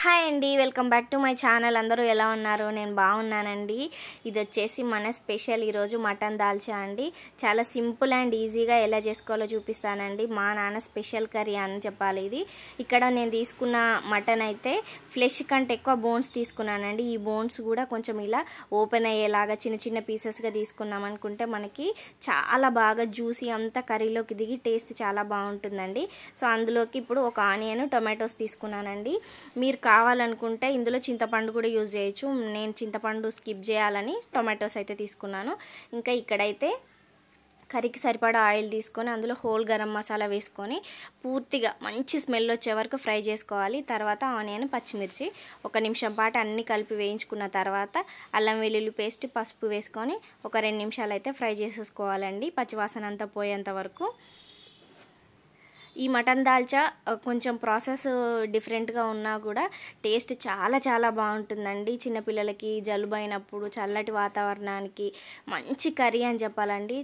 Hi అండి, welcome back to my channel. అందరూ ఎలా ఉన్నారు? నేను బాగున్నానండి. ఇది వచ్చేసి మన స్పెషల్ ఈరోజు మటన్ దాల్చా అండి. చాలా సింపుల్ అండ్ ఈజీగా ఎలా చేసుకోవాలో చూపిస్తానండి. మా నాన్న స్పెషల్ కర్రీ అని చెప్పాలి ఇది. ఇక్కడ నేను తీసుకున్న మటన్ అయితే ఫ్లెష్ కంటే ఎక్కువ బోన్స్ తీసుకున్నానండి. ఈ బోన్స్ కూడా కొంచెం ఇలా ఓపెన్ అయ్యేలాగా చిన్న చిన్న పీసెస్గా తీసుకున్నాం అనుకుంటే మనకి చాలా బాగా జ్యూసీ అంతా కర్రీలోకి దిగి టేస్ట్ చాలా బాగుంటుందండి. సో అందులోకి ఇప్పుడు ఒక ఆనియన్, టొమాటోస్ తీసుకున్నానండి. మీరు కావాలనుకుంటే ఇందులో చింతపండు కూడా యూజ్ చేయొచ్చు. నేను చింతపండు స్కిప్ చేయాలని టొమాటోస్ అయితే తీసుకున్నాను. ఇంకా ఇక్కడైతే కర్రీకి సరిపడా ఆయిల్ తీసుకొని అందులో హోల్ గరం మసాలా వేసుకొని పూర్తిగా మంచి స్మెల్ వచ్చే వరకు ఫ్రై చేసుకోవాలి. తర్వాత ఆనియన్, పచ్చిమిర్చి ఒక నిమిషం పాటు అన్నీ కలిపి వేయించుకున్న తర్వాత అల్లం వెల్లుల్లి పేస్ట్, పసుపు వేసుకొని ఒక 2 నిమిషాలు అయితే ఫ్రై చేసేసుకోవాలండి, పచ్చివాసన అంతా పోయేంత వరకు. ఈ మటన్ దాల్చా కొంచెం ప్రాసెస్ డిఫరెంట్గా ఉన్నా కూడా టేస్ట్ చాలా చాలా బాగుంటుందండి. చిన్నపిల్లలకి జలుబు అయినప్పుడు చల్లటి వాతావరణానికి మంచి కర్రీ అని చెప్పాలండి.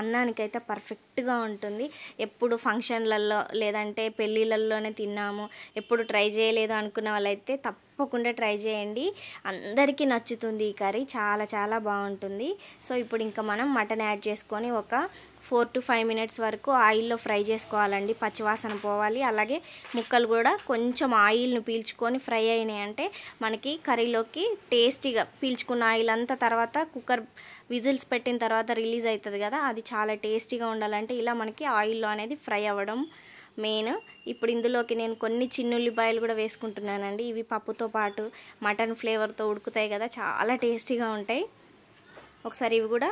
అన్నానికైతే పర్ఫెక్ట్గా ఉంటుంది. ఎప్పుడు ఫంక్షన్లలో లేదంటే పెళ్ళిళ్ళల్లోనే తిన్నాము, ఎప్పుడు ట్రై చేయలేదు అనుకున్న వాళ్ళైతే తప్పకుండా ట్రై చేయండి. అందరికీ నచ్చుతుంది ఈ కర్రీ, చాలా చాలా బాగుంటుంది. సో ఇప్పుడు ఇంకా మనం మటన్ యాడ్ చేసుకొని ఒక 4 to 5 మినిట్స్ వరకు ఆయిల్లో ఫ్రై చేసుకోవాలండి. పచ్చివాసన పోవాలి. అలాగే ముక్కలు కూడా కొంచెం ఆయిల్ను పీల్చుకొని ఫ్రై అయినాయి అంటే మనకి కర్రీలోకి టేస్టీగా పీల్చుకున్న ఆయిల్ అంతా తర్వాత కుక్కర్ విజిల్స్ పెట్టిన తర్వాత రిలీజ్ అవుతుంది కదా, అది చాలా టేస్టీగా ఉండాలంటే ఇలా మనకి ఆయిల్లో అనేది ఫ్రై అవ్వడం మెయిన్. ఇప్పుడు ఇందులోకి నేను కొన్ని చిన్నుల్లిపాయలు కూడా వేసుకుంటున్నానండి. ఇవి పప్పుతో పాటు మటన్ ఫ్లేవర్తో ఉడుకుతాయి కదా, చాలా టేస్టీగా ఉంటాయి. ఒకసారి ఇవి కూడా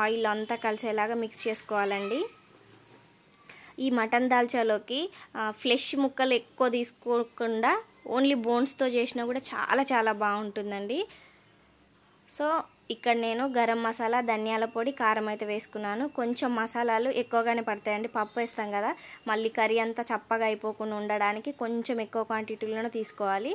ఆయిల్ అంతా కలిసేలాగా మిక్స్ చేసుకోవాలండి. ఈ మటన్ దాల్చాలోకి ఫ్లెష్ ముక్కలు ఎక్కువ తీసుకోకుండా ఓన్లీ బోన్స్తో చేసినా కూడా చాలా చాలా బాగుంటుందండి. సో ఇక్కడ నేను గరం మసాలా, ధనియాల పొడి, కారం అయితే వేసుకున్నాను. కొంచెం మసాలాలు ఎక్కువగానే పడతాయండి, పప్పు వేస్తాం కదా, మళ్ళీ కర్రీ అంతా చప్పగా అయిపోకుండా ఉండడానికి కొంచెం ఎక్కువ క్వాంటిటీలోనే తీసుకోవాలి.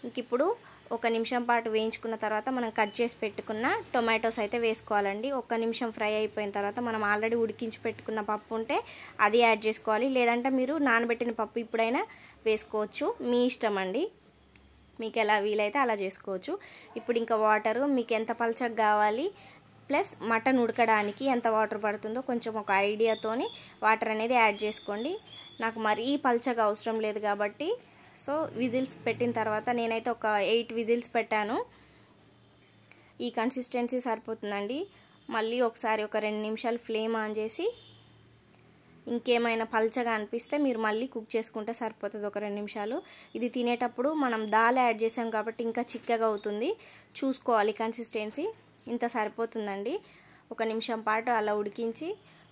ఇంక ఇప్పుడు 1 నిమిషం పాటు వేయించుకున్న తర్వాత మనం కట్ చేసి పెట్టుకున్న టొమాటోస్ అయితే వేసుకోవాలండి. 1 నిమిషం ఫ్రై అయిపోయిన తర్వాత మనం ఆల్రెడీ ఉడికించి పెట్టుకున్న పప్పు ఉంటే అది యాడ్ చేసుకోవాలి. లేదంటే మీరు నానబెట్టిన పప్పు ఇప్పుడైనా వేసుకోవచ్చు, మీ ఇష్టం అండి, మీకు ఎలా వీలైతే అలా చేసుకోవచ్చు. ఇప్పుడు ఇంకా వాటరు మీకు ఎంత పలచగా కావాలి ప్లస్ మటన్ ఉడకడానికి ఎంత వాటర్ పడుతుందో కొంచెం ఒక ఐడియాతోని వాటర్ అనేది యాడ్ చేసుకోండి. నాకు మరీ పలచగా అవసరం లేదు కాబట్టి సో విజిల్స్ పెట్టిన తర్వాత నేనైతే ఒక 8 విజిల్స్ పెట్టాను. ఈ కన్సిస్టెన్సీ సరిపోతుందండి. మళ్ళీ ఒకసారి ఒక 2 నిమిషాలు ఫ్లేమ్ ఆన్ చేసి ఇంకేమైనా పల్చగా అనిపిస్తే మీరు మళ్ళీ కుక్ చేసుకుంటే సరిపోతుంది ఒక 2 నిమిషాలు. ఇది తినేటప్పుడు మనం దాల్ యాడ్ చేసాం కాబట్టి ఇంకా చిక్కగా అవుతుంది, చూసుకోవాలి కన్సిస్టెన్సీ. ఇంత సరిపోతుందండి. 1 నిమిషం పాటు అలా ఉడికించి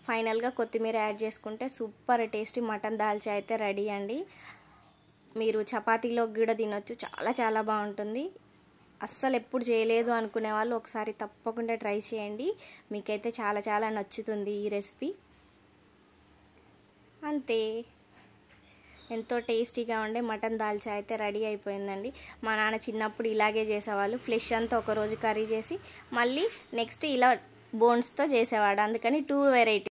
ఫైనల్గా కొత్తిమీర యాడ్ చేసుకుంటే సూపర్ టేస్టీ మటన్ దాల్చా అయితే రెడీ అండి. మీరు చపాతీలో కూడా తినొచ్చు, చాలా చాలా బాగుంటుంది. అస్సలు ఎప్పుడు చేయలేదు అనుకునే వాళ్ళు ఒకసారి తప్పకుండా ట్రై చేయండి, మీకైతే చాలా చాలా నచ్చుతుంది ఈ రెసిపీ. అంతే, ఎంతో టేస్టీగా ఉండే మటన్ దాల్చా అయితే రెడీ అయిపోయిందండి. మా నాన్న చిన్నప్పుడు ఇలాగే చేసేవాళ్ళు, ఫ్లెష్ అంతా ఒకరోజు కర్రీ చేసి మళ్ళీ నెక్స్ట్ ఇలా బోన్స్తో చేసేవాడు, అందుకని 2 వెరైటీ